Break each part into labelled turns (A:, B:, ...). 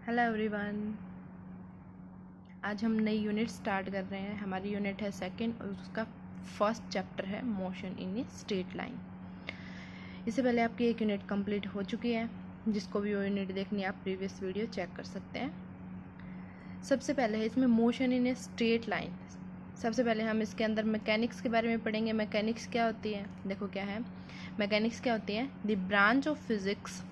A: Hello everyone. आज हम नई यूनिट स्टार्ट कर रहे हैं। हमारी यूनिट है सेकंड और उसका फर्स्ट चैप्टर है motion in A straight line. इससे पहले आपकी एक यूनिट कंप्लीट हो चुकी है। जिसको भी वो यूनिट देखनी है आप प्रीवियस वीडियो चेक कर सकते हैं। सबसे पहले है इसमें motion in A straight line. सबसे पहले हम इसके अंदर मैकेनिक्स के बारे में पढ़ेंगे। मैकेनिक्स क्या होती है, देखो क्या है मैकेनिक्स क्या होती है। The branch of physics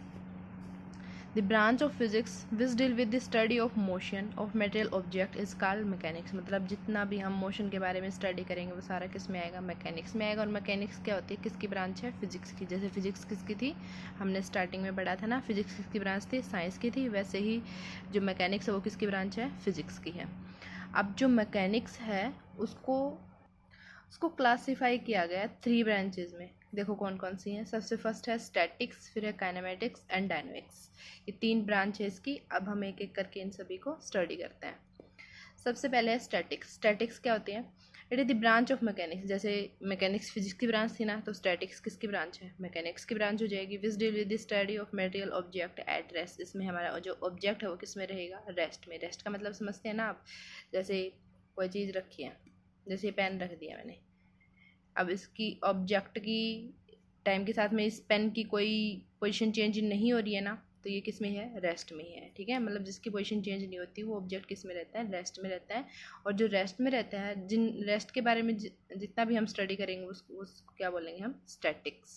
A: which deal with the study of motion of material object is called mechanics। मतलब जितना भी हम मोशन के बारे में स्टडी करेंगे वो सारा किस में आएगा, मैकेनिक्स में आएगा। और मैकेनिक्स क्या होती है, किसकी ब्रांच है, फिजिक्स की। जैसे फिजिक्स किसकी थी, हमने स्टार्टिंग में पढ़ा था ना, फिजिक्स किसकी ब्रांच थी, साइंस की थी। वैसे ही जो मैकेनिक्स है वो किसकी ब्रांच है, फिजिक्स की है। अब जो मैकेनिक्स है उसको क्लासीफाई किया गया है 3 ब्रांचेज में। देखो कौन कौन सी हैं। सबसे फर्स्ट है स्टैटिक्स, फिर है काइनेमेटिक्स एंड डायनेमिक्स। ये 3 ब्रांच है इसकी। अब हम एक एक करके इन सभी को स्टडी करते हैं। सबसे पहले है स्टैटिक्स। स्टैटिक्स क्या होती है, it is the branch of mechanics. जैसे मैकेनिक्स फिजिक्स की ब्रांच थी ना, तो स्टैटिक्स किसकी ब्रांच है, मैकेनिक्स की ब्रांच हो जाएगी। Which deal with the study of material object at rest. इसमें हमारा जो ऑब्जेक्ट है वो किस में रहेगा, रेस्ट में। रेस्ट का मतलब समझते हैं ना आप, जैसे कोई चीज़ रखी है, जैसे पेन रख दिया मैंने, अब इसकी ऑब्जेक्ट की टाइम के साथ में इस पेन की कोई पोजीशन चेंज नहीं हो रही है ना, तो ये किस में है, रेस्ट में है। ठीक है, मतलब जिसकी पोजीशन चेंज नहीं होती वो ऑब्जेक्ट किस में रहता है, रेस्ट में रहता है। और जो रेस्ट में रहता है, जिन रेस्ट के बारे में जितना भी हम स्टडी करेंगे उसको क्या बोलेंगे हम, स्टैटिक्स।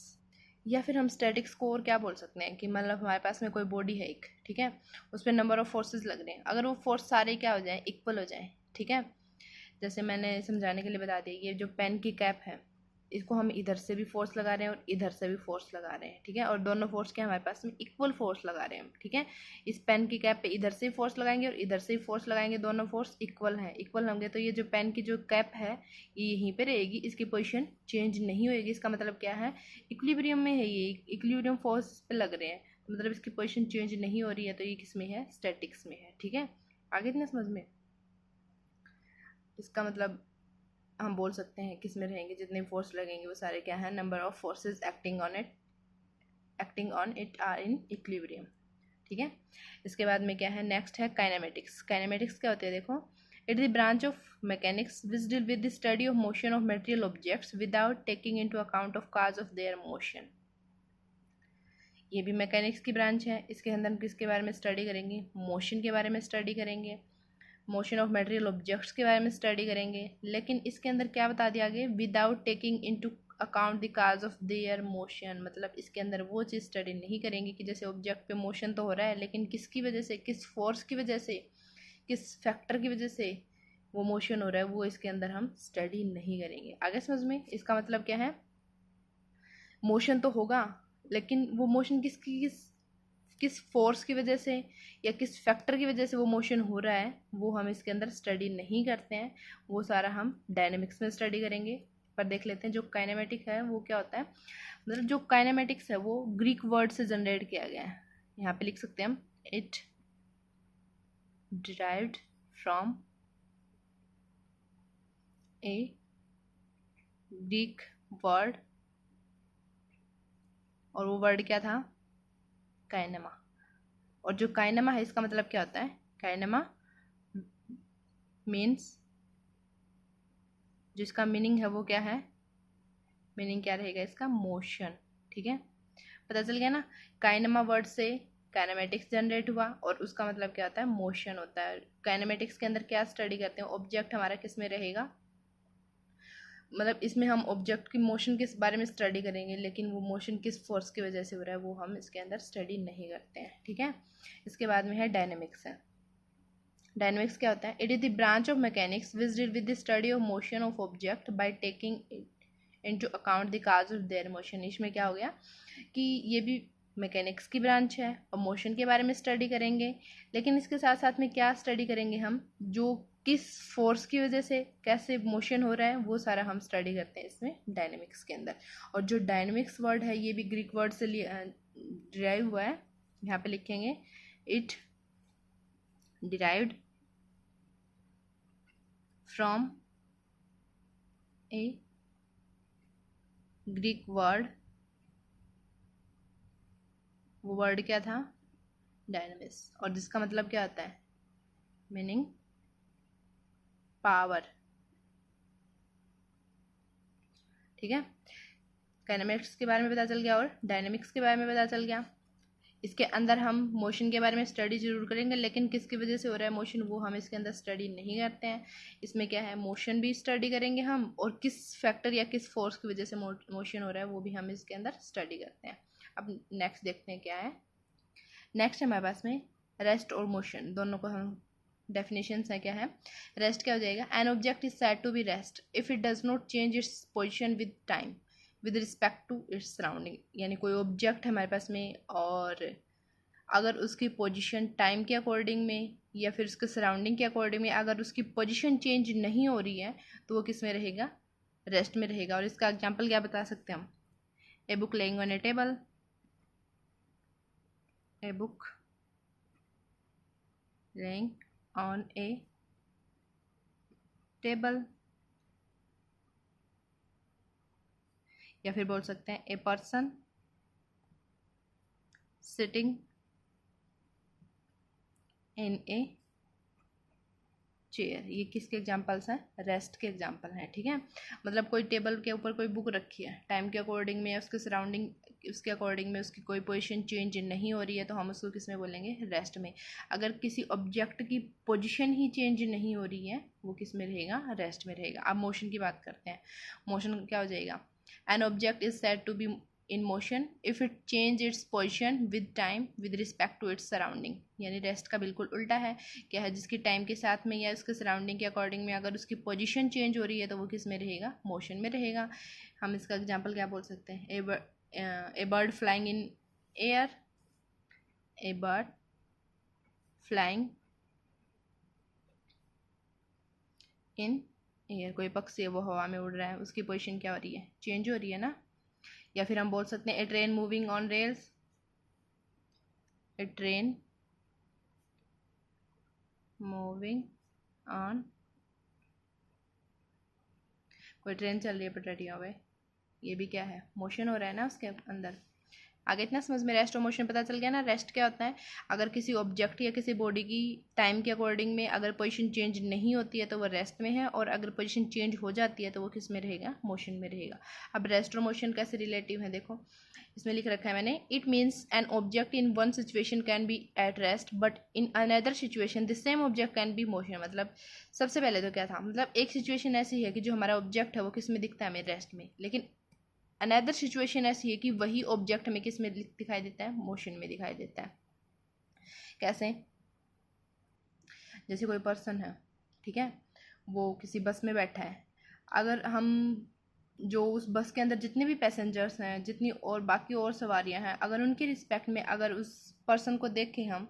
A: या फिर हम स्टैटिक्स को और क्या बोल सकते हैं कि मतलब हमारे पास में कोई बॉडी है एक, ठीक है, उस पर नंबर ऑफ फोर्सेज लग रहे हैं। अगर वो फोर्स सारे क्या हो जाए, इक्वल हो जाए, ठीक है। जैसे मैंने समझाने के लिए बता दिया, ये जो पेन की कैप है इसको हम इधर से भी फोर्स लगा रहे हैं और इधर से भी फोर्स लगा रहे हैं, ठीक है। और दोनों फोर्स के हमारे पास में इक्वल फोर्स लगा रहे हैं, ठीक है। इस पेन की कैप पे इधर से फोर्स लगाएंगे और इधर से ही फोर्स लगाएंगे, दोनों फोर्स इक्वल हैं, इक्वल होंगे। तो ये जो पेन की जो कैप है ये यहीं पे रहेगी, इसकी पोजीशन चेंज नहीं होएगी। इसका मतलब क्या है, इक्विलिब्रियम में है, ये इक्विलिब्रियम फोर्स पे लग रहे हैं, तो मतलब इसकी पोजीशन चेंज नहीं हो रही है, तो ये किस में है, स्टैटिक्स में है। ठीक है, आगे इतना समझ में। इसका मतलब हम बोल सकते हैं किस में रहेंगे, जितने फोर्स लगेंगे वो सारे क्या है, number of forces acting on it are in equilibrium. ठीक है, इसके बाद में क्या है, नेक्स्ट है काइनेमेटिक्स। काइनेमेटिक्स क्या होते हैं, देखो, it is the branch of mechanics which deal with the study of motion of material objects without taking into account of cause of their motion. ये भी मैकेनिक्स की ब्रांच है। इसके अंदर हम किसके बारे में स्टडी करेंगे, मोशन के बारे में स्टडी करेंगे, मोशन ऑफ मटेरियल ऑब्जेक्ट्स के बारे में स्टडी करेंगे। लेकिन इसके अंदर क्या बता दिया गया, without taking into account the cause of their motion. मतलब इसके अंदर वो चीज़ स्टडी नहीं करेंगे कि जैसे ऑब्जेक्ट पे मोशन तो हो रहा है, लेकिन किसकी वजह से, किस फोर्स की वजह से, किस फैक्टर की वजह से वो मोशन हो रहा है, वो इसके अंदर हम स्टडी नहीं करेंगे। आगे समझ में, इसका मतलब क्या है, मोशन तो होगा लेकिन वो मोशन किस फोर्स की वजह से या किस फैक्टर की वजह से वो मोशन हो रहा है, वो हम इसके अंदर स्टडी नहीं करते हैं। वो सारा हम डायनेमिक्स में स्टडी करेंगे। पर देख लेते हैं जो काइनेमेटिक है वो क्या होता है। मतलब जो काइनेमेटिक्स है वो ग्रीक वर्ड से जनरेट किया गया है। यहाँ पे लिख सकते हैं हम, it derived from A Greek word, और वो वर्ड क्या था, काइनेमा। और जो काइनेमा है इसका मतलब क्या होता है, काइनेमा मीन्स, जिसका मीनिंग है वो क्या है, मीनिंग क्या रहेगा इसका, मोशन। ठीक है, पता चल गया ना। काइनेमा वर्ड से काइनेमेटिक्स जनरेट हुआ और उसका मतलब क्या होता है, मोशन होता है। काइनेमेटिक्स के अंदर क्या स्टडी करते हैं, ऑब्जेक्ट हमारा किस में रहेगा, मतलब इसमें हम ऑब्जेक्ट की मोशन के बारे में स्टडी करेंगे, लेकिन वो मोशन किस फोर्स की वजह से हो रहा है वो हम इसके अंदर स्टडी नहीं करते हैं। ठीक है, इसके बाद में है डायनेमिक्स है। डायनेमिक्स क्या होता है, it is the branch of mechanics which deal with the study of motion of object by taking into account the cause of their motion. इसमें क्या हो गया कि ये भी मैकेनिक्स की ब्रांच है और मोशन के बारे में स्टडी करेंगे, लेकिन इसके साथ साथ में क्या स्टडी करेंगे हम, जो किस फोर्स की वजह से कैसे मोशन हो रहा है वो सारा हम स्टडी करते हैं इसमें डायनेमिक्स के अंदर। और जो डायनेमिक्स वर्ड है ये भी ग्रीक वर्ड से डिराइव हुआ है। यहाँ पे लिखेंगे, it derived from A Greek word, वो वर्ड क्या था, डायनामिक्स, और जिसका मतलब क्या होता है, मीनिंग पावर। ठीक है, काइनेमेटिक्स के बारे में पता चल गया और डायनामिक्स के बारे में पता चल गया। इसके अंदर हम मोशन के बारे में स्टडी जरूर करेंगे, लेकिन किसकी वजह से हो रहा है मोशन वो हम इसके अंदर स्टडी नहीं करते हैं। इसमें क्या है, मोशन भी स्टडी करेंगे हम, और किस फैक्टर या किस फोर्स की वजह से मोशन हो रहा है वो भी हम इसके अंदर स्टडी करते हैं। अब नेक्स्ट देखते हैं क्या है। नेक्स्ट हमारे पास में रेस्ट और मोशन दोनों को हम डेफिनेशंस है क्या है। रेस्ट क्या हो जाएगा, an object is said to be rest if it does not change its position with time with respect to its surrounding. यानी कोई ऑब्जेक्ट है हमारे पास में, और अगर उसकी पोजीशन टाइम के अकॉर्डिंग में या फिर उसके सराउंडिंग के अकॉर्डिंग में अगर उसकी पोजीशन चेंज नहीं हो रही है तो वो किस में रहेगा, रेस्ट में रहेगा। और इसका एग्जांपल क्या बता सकते हैं हम, a book laying on A table, a book laying on A table, या फिर बोल सकते हैं ए person sitting in a chair. ये किसके एग्जांपल्स हैं, रेस्ट के एग्जांपल हैं। ठीक है, मतलब कोई टेबल के ऊपर कोई बुक रखी है, टाइम के अकॉर्डिंग में उसके सराउंडिंग उसके अकॉर्डिंग में उसकी कोई पोजीशन चेंज नहीं हो रही है तो हम उसको किस में बोलेंगे, रेस्ट में। अगर किसी ऑब्जेक्ट की पोजीशन ही चेंज नहीं हो रही है वो किस में रहेगा, रेस्ट में रहेगा। अब मोशन की बात करते हैं। मोशन क्या हो जाएगा, an object is said to be in motion if it change its position with time with respect to its surrounding। यानी रेस्ट का बिल्कुल उल्टा है, क्या है, जिसकी टाइम के साथ में या उसके सराउंडिंग के अकॉर्डिंग में अगर उसकी पोजीशन चेंज हो रही है तो वो किस में रहेगा, मोशन में रहेगा। हम इसका एग्जांपल क्या बोल सकते हैं, a bird flying in air, a bird flying in air, कोई पक्षी है वो हवा में उड़ रहा है, उसकी पोजीशन क्या हो रही है, चेंज हो रही है ना। या फिर हम बोल सकते हैं a train moving on rails, a train moving on, कोई ट्रेन चल रही है पटरियों पे, ये भी क्या है, मोशन हो रहा है ना उसके अंदर। आगे इतना समझ में रेस्ट और मोशन पता चल गया ना। रेस्ट क्या होता है, अगर किसी ऑब्जेक्ट या किसी बॉडी की टाइम के अकॉर्डिंग में अगर पोजीशन चेंज नहीं होती है तो वो रेस्ट में है, और अगर पोजीशन चेंज हो जाती है तो वो किस में रहेगा, मोशन में रहेगा। अब रेस्ट और मोशन कैसे रिलेटिव है, देखो इसमें लिख रखा है मैंने, it means an object in one situation can be at rest but in another situation the same object can be motion. मतलब सबसे पहले तो क्या था, मतलब एक सिचुएशन ऐसी है कि जो हमारा ऑब्जेक्ट है वो किस में दिखता है, हमें रेस्ट में, लेकिन अनदर सिचुएशन ऐसी है कि वही ऑब्जेक्ट हमें किस में दिखाई देता है, मोशन में दिखाई देता है। कैसे, जैसे कोई पर्सन है, ठीक है, वो किसी बस में बैठा है, अगर हम जो उस बस के अंदर जितने भी पैसेंजर्स हैं, जितनी और बाकी और सवारियां हैं, अगर उनके रिस्पेक्ट में अगर उस पर्सन को देखें हम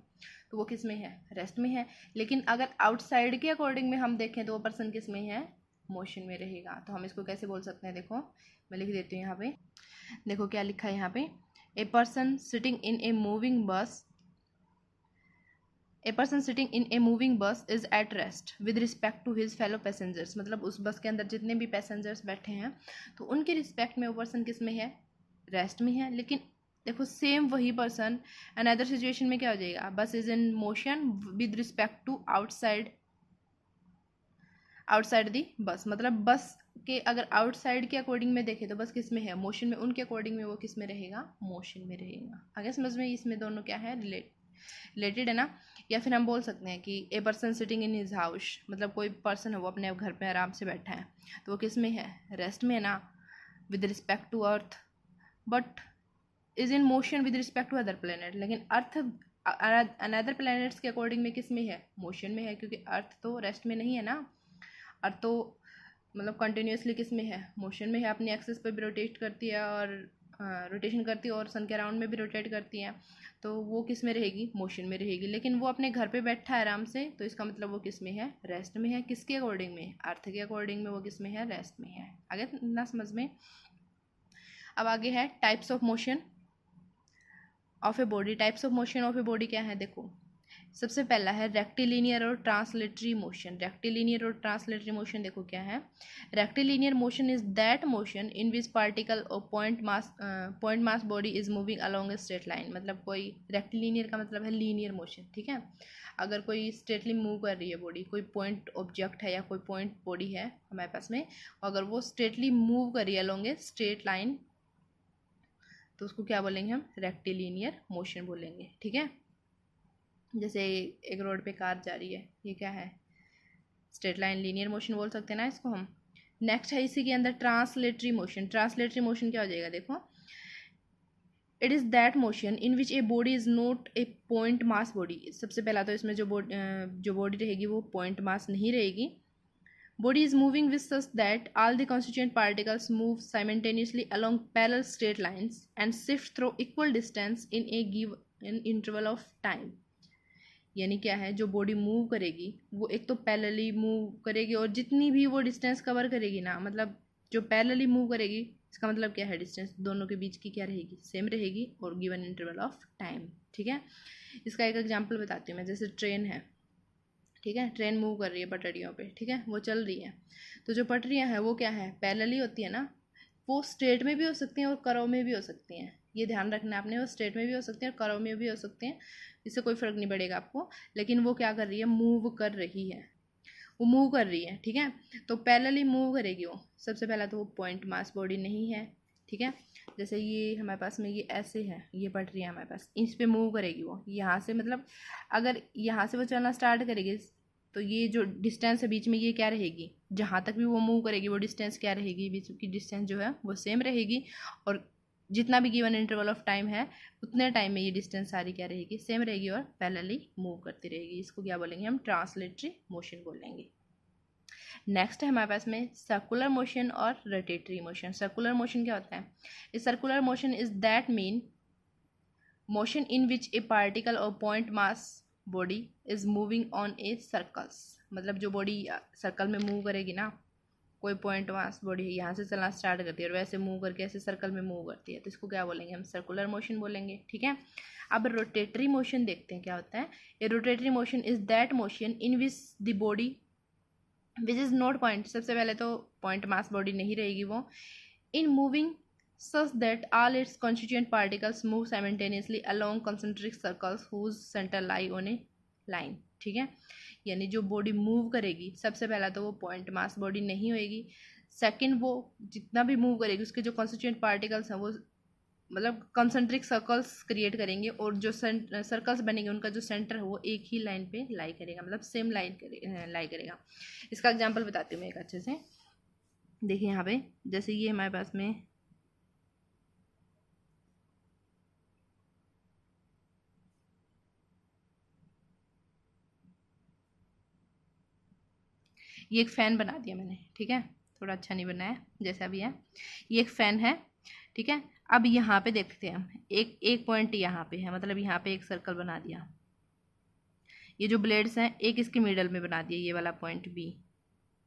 A: तो वो किस में है, रेस्ट में है। लेकिन अगर आउटसाइड के अकॉर्डिंग में हम देखें तो वो पर्सन किस में है, मोशन में रहेगा। तो हम इसको कैसे बोल सकते हैं, देखो मैं लिख देती हूँ यहाँ पे, देखो क्या लिखा है यहाँ पे, a person sitting in a moving bus, a person sitting in a moving bus is at rest with respect to his fellow passengers. मतलब उस बस के अंदर जितने भी पैसेंजर्स बैठे हैं तो उनके रिस्पेक्ट में वो पर्सन किस में है, रेस्ट में है। लेकिन देखो सेम वही पर्सन अनदर सिचुएशन में क्या हो जाएगा, bus is in motion with respect to outside the bus. मतलब बस के अगर आउटसाइड के अकॉर्डिंग में देखें तो बस किस में है, मोशन में, उनके अकॉर्डिंग में वो किस में रहेगा, मोशन में रहेगा। आगे समझ में, इसमें दोनों क्या है, रिलेटेड है ना। या फिर हम बोल सकते हैं कि ए person sitting in his house, मतलब कोई पर्सन है वो अपने घर पे आराम से बैठा है तो वो किस में है, रेस्ट में है ना, with respect to earth, but is in motion with respect to other planet. लेकिन अर्थ अनदर प्लेनेट्स के अकॉर्डिंग में किस में है, मोशन में है, क्योंकि अर्थ तो रेस्ट में नहीं है ना। अर्थ तो मतलब कंटिन्यूसली किस में है, मोशन में है, अपनी एक्सिस पे भी रोटेट करती है और रोटेशन करती है और सन के अराउंड में भी रोटेट करती है, तो वो किस में रहेगी, मोशन में रहेगी। लेकिन वो अपने घर पे बैठा है आराम से, तो इसका मतलब वो किस में है, रेस्ट में है। किसके अकॉर्डिंग में, अर्थ के अकॉर्डिंग में वो किस में है, रेस्ट में है। आगे ना समझ में। अब आगे है types of motion of a body. Types of motion of a body क्या है, देखो सबसे पहला है रेक्टिलिनियर और ट्रांसलेटरी मोशन। रेक्टिलिनियर और ट्रांसलेटरी मोशन देखो क्या है। Rectilinear motion is that motion in which particle और point mass body is moving along a straight line. मतलब कोई रेक्टिलिनियर का मतलब है लीनियर मोशन, ठीक है। अगर कोई स्ट्रेटली मूव कर रही है बॉडी, कोई पॉइंट ऑब्जेक्ट है या कोई पॉइंट बॉडी है हमारे पास में, अगर वो स्ट्रेटली मूव कर रही है अलोंग ए स्ट्रेट लाइन, तो उसको क्या बोलेंगे हम, रेक्टिलिनियर मोशन बोलेंगे, ठीक है। जैसे एक रोड पे कार जा रही है, ये क्या है, स्ट्रेट लाइन, लीनियर मोशन बोल सकते हैं ना इसको हम। नेक्स्ट है इसी के अंदर ट्रांसलेटरी मोशन। ट्रांसलेटरी मोशन क्या हो जाएगा, देखो, it is that motion in which a body is not a point mass body. सबसे पहला तो इसमें जो बॉडी रहेगी वो पॉइंट मास नहीं रहेगी। Body is moving with such that all the constituent particles move simultaneously along parallel straight lines and shift through equal distance in a given interval of time। यानी क्या है, जो बॉडी मूव करेगी वो एक तो पैरेलली मूव करेगी, और जितनी भी वो डिस्टेंस कवर करेगी ना, मतलब जो पैरेलली मूव करेगी इसका मतलब क्या है, डिस्टेंस दोनों के बीच की क्या रहेगी, सेम रहेगी, और गिवन इंटरवल ऑफ टाइम, ठीक है। इसका एक एग्जांपल बताती हूँ मैं। जैसे ट्रेन है, ठीक है, ट्रेन मूव कर रही है पटरियों पे, ठीक है, वो चल रही है, तो जो पटरियाँ हैं वो क्या है, पैरेलली होती है ना। वो स्ट्रेट में भी हो सकती हैं और कर्व में भी हो सकती हैं, ये ध्यान रखना आपने। वो स्ट्रेट में भी हो सकती हैं और कर्व में भी हो सकती हैं, इससे कोई फ़र्क नहीं पड़ेगा आपको। लेकिन वो क्या कर रही है, मूव कर रही है, वो मूव कर रही है, ठीक है। तो पैरेलली मूव करेगी वो। सबसे पहला तो वो पॉइंट मास बॉडी नहीं है, ठीक है। जैसे ये हमारे पास में ये ऐसे है, ये पटरियाँ हमारे पास, इस पे मूव करेगी वो यहाँ से। मतलब अगर यहाँ से वो चलना स्टार्ट करेगी तो ये जो डिस्टेंस है बीच में, ये क्या रहेगी, जहाँ तक भी वो मूव करेगी वो डिस्टेंस क्या रहेगी, बीच की डिस्टेंस जो है वो सेम रहेगी, और जितना भी गिवन इंटरवल ऑफ टाइम है उतने टाइम में ये डिस्टेंस सारी क्या रहेगी, सेम रहेगी, और पैरेलली मूव करती रहेगी। इसको क्या बोलेंगे हम, ट्रांसलेटरी मोशन बोलेंगे। नेक्स्ट है हमारे पास में सर्कुलर मोशन और रोटेटरी मोशन। सर्कुलर मोशन क्या होता है, इस circular motion is that mean motion in which a particle और point mass body is moving on a circles. मतलब जो बॉडी सर्कल में मूव करेगी ना, कोई पॉइंट मास बॉडी है, यहाँ से चलना स्टार्ट करती है और वैसे मूव करके ऐसे सर्कल में मूव करती है, तो इसको क्या बोलेंगे हम, सर्कुलर मोशन बोलेंगे, ठीक है। अब रोटेटरी मोशन देखते हैं क्या होता है। A rotatory motion is that motion in which the body which is not point. सबसे पहले तो पॉइंट मास बॉडी नहीं रहेगी वो, in moving such that all its constituent particles move simultaneously along concentric circles whose center lie on a line, ठीक है। यानी जो बॉडी मूव करेगी, सबसे पहला तो वो पॉइंट मास बॉडी नहीं होएगी। सेकंड, वो जितना भी मूव करेगी उसके जो कॉन्स्टिट्यूएंट पार्टिकल्स हैं वो मतलब कंसेंट्रिक सर्कल्स क्रिएट करेंगे, और जो सर्कल्स बनेंगे उनका जो सेंटर है वो एक ही लाइन पे लाई करेगा, मतलब सेम लाइन लाई करेगा। इसका एग्जाम्पल बताती हूँ मैं एक अच्छे से। देखिए यहाँ पे, जैसे ये हमारे पास में ये एक फ़ैन बना दिया मैंने, ठीक है, थोड़ा अच्छा नहीं बनाया, जैसा भी है। ये एक फ़ैन है, ठीक है। अब यहाँ पे देखते हैं हम, एक पॉइंट यहाँ पे है, मतलब यहाँ पे एक सर्कल बना दिया। ये जो ब्लेड्स हैं एक इसके मिडल में बना दिया, ये वाला पॉइंट बी,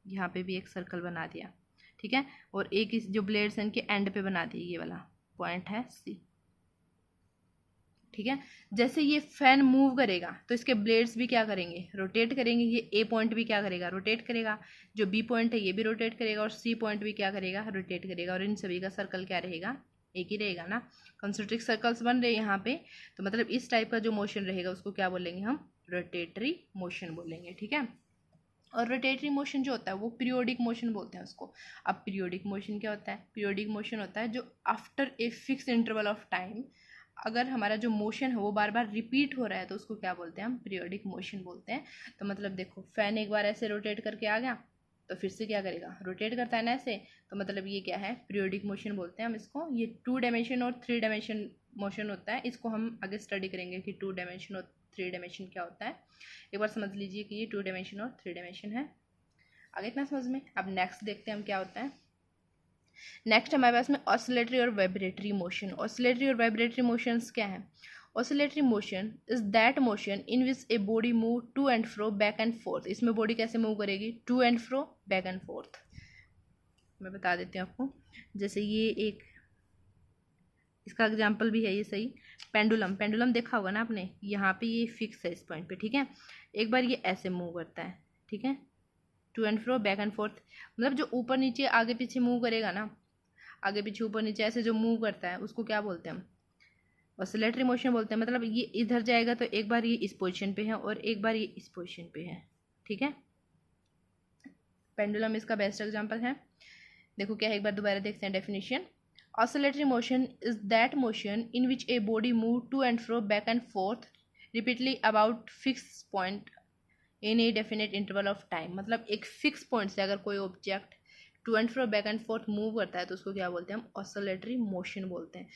A: यहाँ पे भी एक सर्कल बना दिया, ठीक है। और एक इस जो ब्लेड्स हैं इनके एंड पे बना दिया, ये वाला पॉइंट है सी, ठीक है। जैसे ये फैन मूव करेगा तो इसके ब्लेड्स भी क्या करेंगे, रोटेट करेंगे। ये ए पॉइंट भी क्या करेगा, रोटेट करेगा। जो बी पॉइंट है ये भी रोटेट करेगा, और सी पॉइंट भी क्या करेगा, रोटेट करेगा। और इन सभी का सर्कल क्या रहेगा, एक ही रहेगा ना। कंसेंट्रिक सर्कल्स बन रहे हैं यहाँ पे, तो मतलब इस टाइप का जो मोशन रहेगा उसको क्या बोलेंगे हम, रोटेटरी मोशन बोलेंगे, ठीक है। और रोटेटरी मोशन जो होता है वो पीरियोडिक मोशन बोलते हैं उसको। अब पीरियोडिक मोशन क्या होता है, पीरियोडिक मोशन होता है जो after a fix interval of time, अगर हमारा जो मोशन है वो बार बार रिपीट हो रहा है तो उसको क्या बोलते हैं हम, पीरियोडिक मोशन बोलते हैं। तो मतलब देखो, फैन एक बार ऐसे रोटेट करके आ गया तो फिर से क्या करेगा, रोटेट करता है ना ऐसे, तो मतलब ये क्या है, पीरियोडिक मोशन बोलते हैं हम इसको। ये 2 डायमेंशन और 3 डायमेंशन मोशन होता है, इसको हम आगे स्टडी करेंगे कि 2 डायमेंशन और 3 डायमेंशन क्या होता है। एक बार समझ लीजिए कि ये 2 डायमेंशन और 3 डायमेंशन है, आगे इतना समझ में। अब नेक्स्ट देखते हैं हम क्या होता है। नेक्स्ट हमारे पास में ऑसिलेटरी और वाइब्रेटरी मोशन। ऑसिलेटरी और वाइब्रेटरी मोशंस क्या है, oscillatory motion is that motion in which a body move to and fro, back and forth. इसमें बॉडी कैसे मूव करेगी, to and fro, back and forth. मैं बता देती हूँ आपको। जैसे ये एक, इसका एग्जाम्पल भी है ये सही, पेंडुलम, पेंडुलम देखा होगा ना आपने, यहाँ पे ये फिक्स है इस पॉइंट पे, ठीक है। एक बार ये ऐसे मूव करता है, ठीक है, to and fro, back and forth, मतलब जो ऊपर नीचे आगे पीछे मूव करेगा ना, आगे पीछे ऊपर नीचे ऐसे जो मूव करता है उसको क्या बोलते हैं हम, ऑसिलेटरी मोशन बोलते हैं। मतलब ये इधर जाएगा तो एक बार ये इस पोजीशन पे है और एक बार ये इस पोजीशन पे है, ठीक है। पेंडुलम इसका बेस्ट एग्जांपल है। देखो क्या है, एक बार दोबारा देखते हैं definition. Oscillatory motion is that motion in which a body move to and fro, back and forth repeatedly about fix point in a definite interval of time. मतलब एक फिक्स पॉइंट से अगर कोई object to and fro, back and forth move करता है तो उसको क्या बोलते हैं हम, ऑसिलेटरी मोशन बोलते हैं।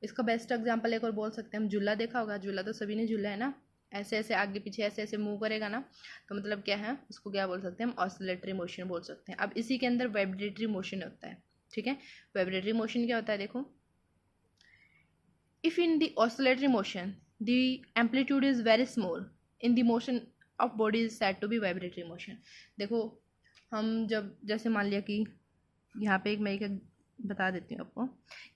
A: इसका बेस्ट एग्जांपल एक और बोल सकते हैं हम, झूला देखा होगा, झूला तो सभी ने झूला है ना, ऐसे ऐसे आगे पीछे ऐसे ऐसे मूव करेगा ना, तो मतलब क्या है, उसको क्या बोल सकते हैं हम, ऑसिलेटरी मोशन बोल सकते हैं। अब इसी के अंदर वाइब्रेटरी मोशन होता है, ठीक है। वाइब्रेटरी मोशन क्या होता है, देखो, if in the oscillatory motion the amplitude is very small, in the motion of body is said to be vibratory motion. देखो हम जब, जैसे मान लिया कि यहाँ पे मैं एक बता देती हूँ आपको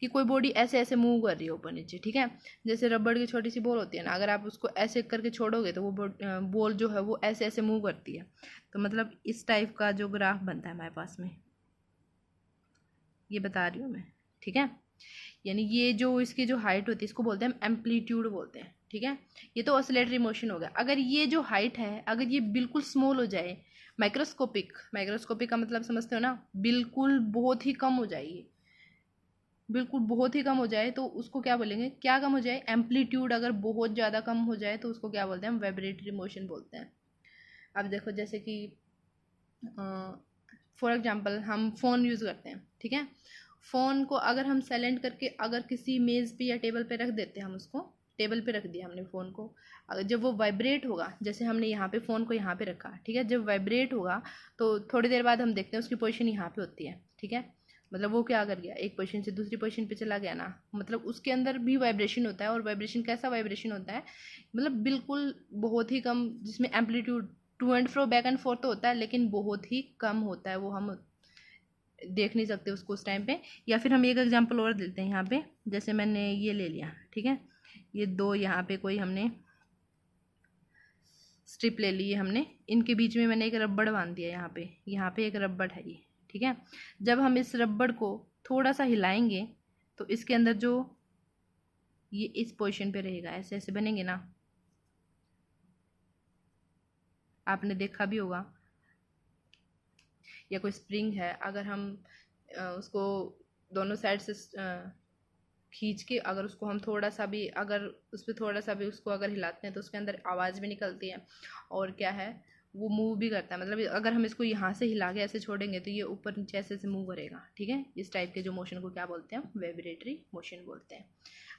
A: कि कोई बॉडी ऐसे ऐसे मूव कर रही है ऊपर नीचे, ठीक है। जैसे रबड़ की छोटी सी बॉल होती है ना, अगर आप उसको ऐसे करके छोड़ोगे तो वो बॉल जो है वो ऐसे ऐसे मूव करती है। तो मतलब इस टाइप का जो ग्राफ बनता है हमारे पास में, ये बता रही हूँ मैं, ठीक है। यानी ये जो इसकी जो हाइट होती है इसको बोलते हैं हम एम्पलीट्यूड बोलते हैं, ठीक है। ये तो ऑसिलेटरी मोशन हो गया। अगर ये जो हाइट है अगर ये बिल्कुल स्मॉल हो जाए, माइक्रोस्कोपिक, माइक्रोस्कोपिक का मतलब समझते हो ना, बिल्कुल बहुत ही कम हो जाएगी, बिल्कुल बहुत ही कम हो जाए तो उसको क्या बोलेंगे, क्या कम हो जाए, एम्पलीट्यूड अगर बहुत ज़्यादा कम हो जाए तो उसको क्या बोलते हैं, हम वाइब्रेटरी मोशन बोलते हैं। अब देखो जैसे कि फॉर एग्जांपल हम फ़ोन यूज़ करते हैं, ठीक है। फ़ोन को अगर हम साइलेंट करके अगर किसी मेज़ पे या टेबल पे रख देते हैं, हम उसको टेबल पे रख दिया हमने फ़ोन को, अगर जब वो वाइब्रेट होगा, जैसे हमने यहाँ पे फ़ोन को यहाँ पे रखा, ठीक है, जब वाइब्रेट होगा तो थोड़ी देर बाद हम देखते हैं उसकी पोजीशन यहाँ पे होती है, ठीक है। मतलब वो क्या कर गया, एक पोजीशन से दूसरी पोजीशन पे चला गया ना, मतलब उसके अंदर भी वाइब्रेशन होता है। और वाइब्रेशन कैसा वाइब्रेशन होता है, मतलब बिल्कुल बहुत ही कम, जिसमें amplitude to and fro, back and forth तो होता है लेकिन बहुत ही कम होता है, वो हम देख नहीं सकते उसको उस टाइम पे। या फिर हम एक एग्जांपल और देते हैं यहाँ पे, जैसे मैंने ये ले लिया, ठीक है, ये दो यहाँ पे कोई हमने स्ट्रिप ले ली है हमने, इनके बीच में मैंने एक रबड़ बांध दिया, यहाँ पे एक रबड़ है ये, ठीक है। जब हम इस रबड़ को थोड़ा सा हिलाएंगे तो इसके अंदर जो ये इस पोजीशन पे रहेगा, ऐसे ऐसे बनेंगे ना, आपने देखा भी होगा। या कोई स्प्रिंग है, अगर हम उसको दोनों साइड से खींच के अगर उसको हम थोड़ा सा भी, अगर उस पर थोड़ा सा भी उसको अगर हिलाते हैं तो उसके अंदर आवाज़ भी निकलती है और क्या है, वो मूव भी करता है। मतलब अगर हम इसको यहाँ से हिला के ऐसे छोड़ेंगे तो ये ऊपर नीचे ऐसे ऐसे मूव करेगा, ठीक है। इस टाइप के जो मोशन को क्या बोलते हैं, वाइब्रेटरी मोशन बोलते हैं।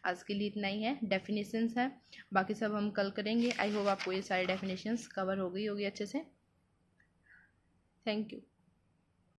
A: आज के लिए इतना ही है, डेफिनेशंस है, बाकी सब हम कल करेंगे। आई होप आपको ये सारी डेफिनेशंस कवर हो गई होगी अच्छे से। Thank you.